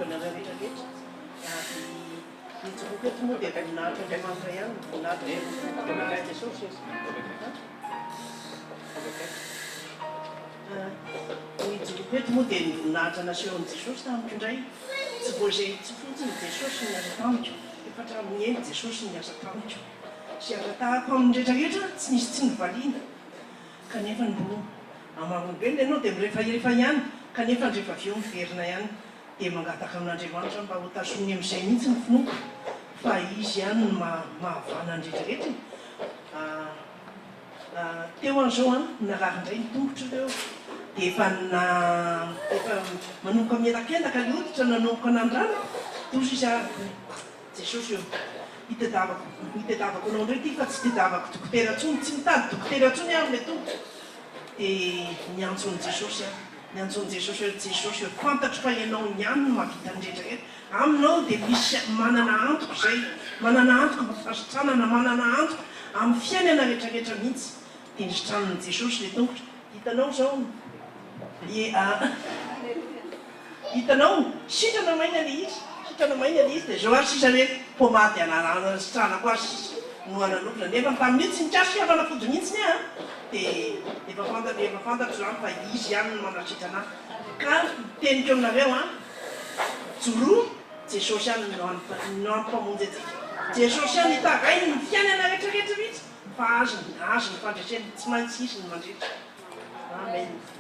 anareo rehetrarehetra ny tsokoka eto moa dia voninahitra Andriamanitra ihany voninahitra Jesosy ny tsokoka eto moa dia ny voninahitra nasehon'i Jesosy tamiko indray tsy voazay tsy fotsiny Jesosy ny asa tamiko efa hatramin'ny eny Jesosy ny asa tamiko sy asa tahako amin'ny rehetrarehetra tsy nisy tsy nivaliana kanefa ny mbo amagn'olombelona ianao dia mirehefa ihany kanefa rehefa aveo miverina ihany dia mangataka amin'Andriamanitra mba ho tazony amin'izay mihitsy ny finoako fa izy ihany no mahavana ny rehetrarehetra teo an'izao narary indray ny tongotra ireo dia efa manomboka miendakendaka ny hoditra nanomboka nandrano tozy izy Jesosy eo hitadiavako anao indray ty fa tsy tadiavako dokotera ntsony tsy mitady dokotera ntsony aho le tongotra dia niantson'i Jesosy aho niantson'i Jesosy eo fantatro fa ianao ihany no mahavita ny rehetrarehetra aminao dia misy manana antoko zay manana antoko mafasitranana manana antoko amin'ny fiainana rehetrarehetra mihitsy dia nisitranon'i Jesosy le tongotra hitanao zao hitanao sitrana maina le izy dia zao ary sisa hoe pomady anasitranako azy no ananokona nefa tamin'io tsy nikasy fihavanafody mihitsy ny dia efa fantatro zany fa izy ihany no manasitra anahy ka teniko aminareo joroa Jesosy ihany no ampamonjy atsika Jesosy ihany hitagainy ny fiainana rehetrarehetra mihitsy fa azy ny fandreseny tsy maintsy izy ny mandritra amen